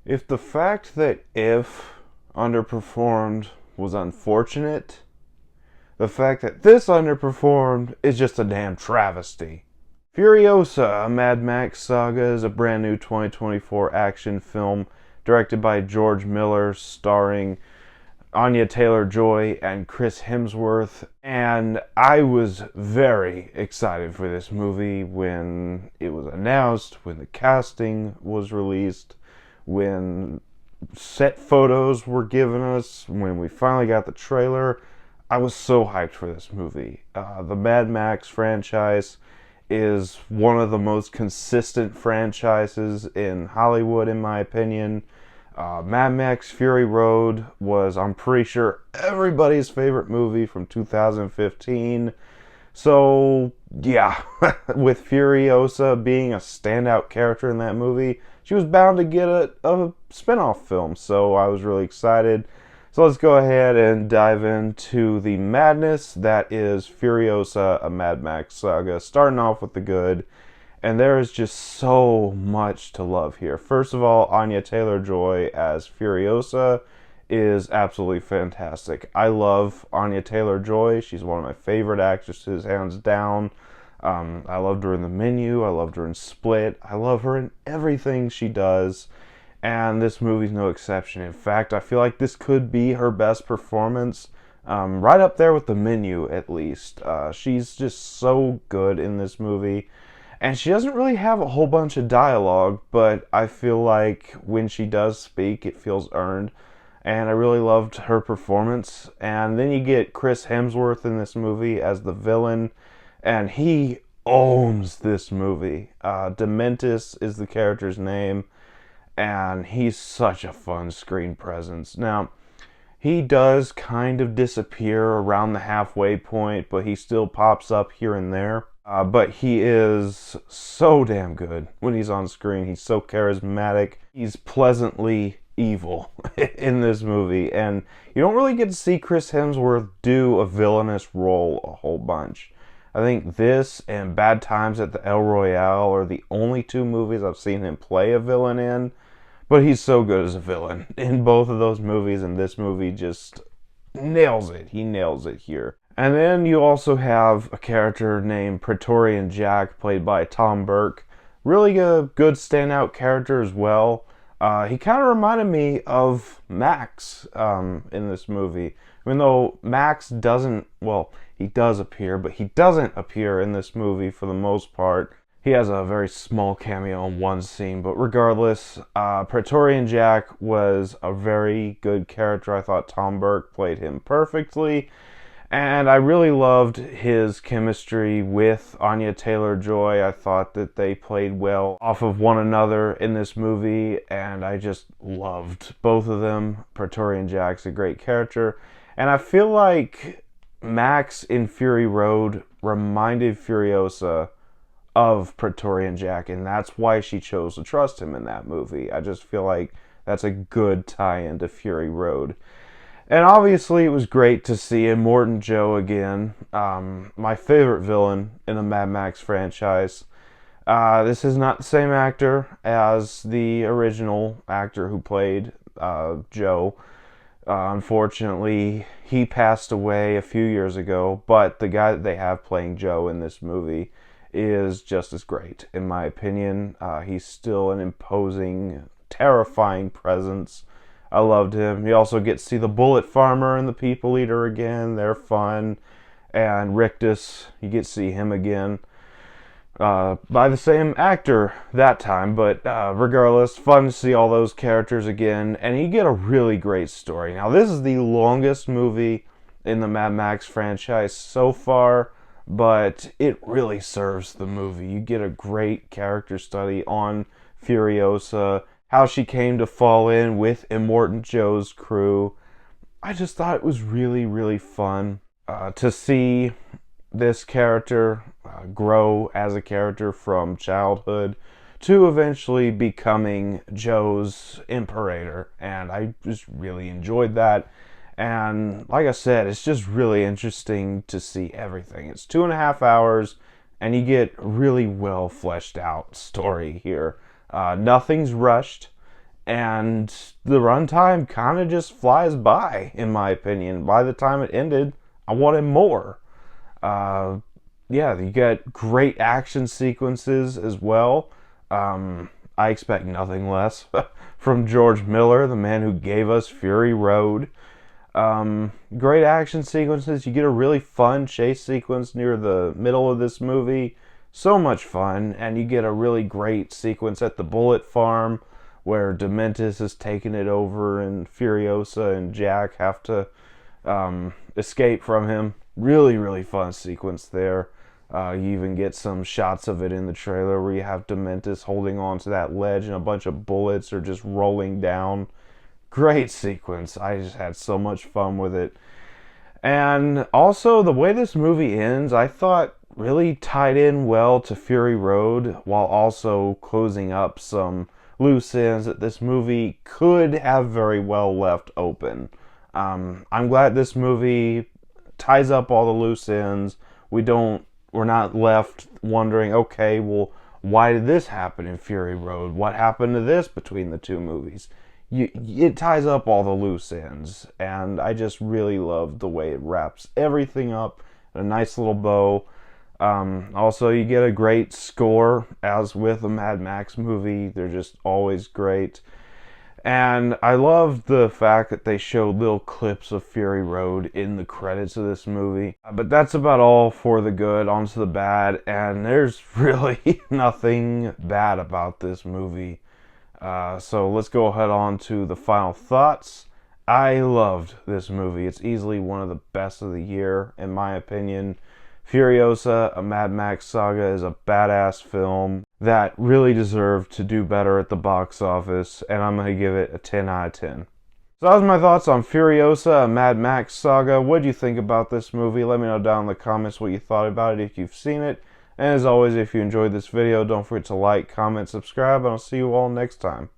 If the fact that If underperformed was unfortunate, the fact that this underperformed is just a damn travesty. Furiosa, a Mad Max Saga, is a brand new 2024 action film directed by George Miller, starring Anya Taylor-Joy and Chris Hemsworth, and I was very excited for this movie when it was announced, when the casting was released, when set photos were given us, when we finally got the trailer. I was so hyped for this movie. The Mad Max franchise is one of the most consistent franchises in Hollywood, in my opinion. Mad Max Fury Road was, I'm pretty sure, everybody's favorite movie from 2015. So, yeah, with Furiosa being a standout character in that movie, she was bound to get a spin-off film. So I was really excited. So let's go ahead and dive into the madness that is Furiosa, a Mad Max Saga. Starting off with the good. And there is just so much to love here. First of all, Anya Taylor-Joy as Furiosa is absolutely fantastic. I love Anya Taylor-Joy. She's one of my favorite actresses, hands down. I loved her in The Menu. I loved her in Split. I love her in everything she does. And this movie's no exception. In fact, I feel like this could be her best performance. Right up there with The Menu, at least. She's just so good in this movie. And she doesn't really have a whole bunch of dialogue, but I feel like when she does speak, it feels earned. And I really loved her performance. And then you get Chris Hemsworth in this movie as the villain, and he owns this movie. Dementis is the character's name, and he's such a fun screen presence. Now, he does kind of disappear around the halfway point, but he still pops up here and there. But he is so damn good when he's on screen. He's so charismatic. He's pleasantly evil in this movie. And you don't really get to see Chris Hemsworth do a villainous role a whole bunch. I think this and Bad Times at the El Royale are the only two movies I've seen him play a villain in. But he's so good as a villain in both of those movies, and this movie just nails it. He nails it here. And then you also have a character named Praetorian Jack, played by Tom Burke. Really a good standout character as well. He kind of reminded me of Max in this movie. Even though Max doesn't, well, he does appear, but he doesn't appear in this movie for the most part. He has a very small cameo in one scene, but regardless, Praetorian Jack was a very good character. I thought Tom Burke played him perfectly. And I really loved his chemistry with Anya Taylor-Joy. I thought that they played well off of one another in this movie, and I just loved both of them. Praetorian Jack's a great character, and I feel like Max in Fury Road reminded Furiosa of Praetorian Jack, and that's why she chose to trust him in that movie. I just feel like that's a good tie-in to Fury Road. And obviously, it was great to see Immortan Joe again. My favorite villain in the Mad Max franchise. This is not the same actor as the original actor who played Joe. Unfortunately, he passed away a few years ago, but the guy that they have playing Joe in this movie is just as great, in my opinion. He's still an imposing, terrifying presence. I loved him. You also get to see the Bullet Farmer and the People Eater again. They're fun. And Rictus, you get to see him again. By the same actor that time, but regardless, fun to see all those characters again. And you get a really great story. Now, this is the longest movie in the Mad Max franchise so far, but it really serves the movie. You get a great character study on Furiosa, how she came to fall in with Immortan Joe's crew. I just thought it was really, really fun to see this character grow as a character from childhood to eventually becoming Joe's Imperator. And I just really enjoyed that. And like I said, it's just really interesting to see everything. It's 2.5 hours, and you get really well fleshed out story here. Nothing's rushed, and the runtime kind of just flies by, in my opinion. By the time it ended, I wanted more. Yeah, you get great action sequences as well. I expect nothing less from George Miller, the man who gave us Fury Road. Great action sequences. You get a really fun chase sequence near the middle of this movie. So much fun. And you get a really great sequence at the Bullet Farm where Dementis is taking it over and Furiosa and Jack have to escape from him. Really, really fun sequence there. You even get some shots of it in the trailer where you have Dementis holding on to that ledge and a bunch of bullets are just rolling down. Great sequence. I just had so much fun with it. And also, the way this movie ends, I thought really tied in well to Fury Road while also closing up some loose ends that this movie could have very well left open. I'm glad this movie ties up all the loose ends. We're not left wondering, okay, well, why did this happen in Fury Road? What happened to this between the two movies? It ties up all the loose ends, and I just really love the way it wraps everything up in a nice little bow. Also, you get a great score, as with a Mad Max movie. They're just always great. And I love the fact that they showed little clips of Fury Road in the credits of this movie. But that's about all for the good. On to the bad. And there's really nothing bad about this movie. So let's go ahead on to the final thoughts. I loved this movie. It's easily one of the best of the year, in my opinion. Furiosa, a Mad Max Saga, is a badass film that really deserved to do better at the box office, and I'm going to give it a 10 out of 10. So that was my thoughts on Furiosa, a Mad Max Saga. What do you think about this movie? Let me know down in the comments what you thought about it if you've seen it. And as always, if you enjoyed this video, don't forget to like, comment, subscribe, and I'll see you all next time.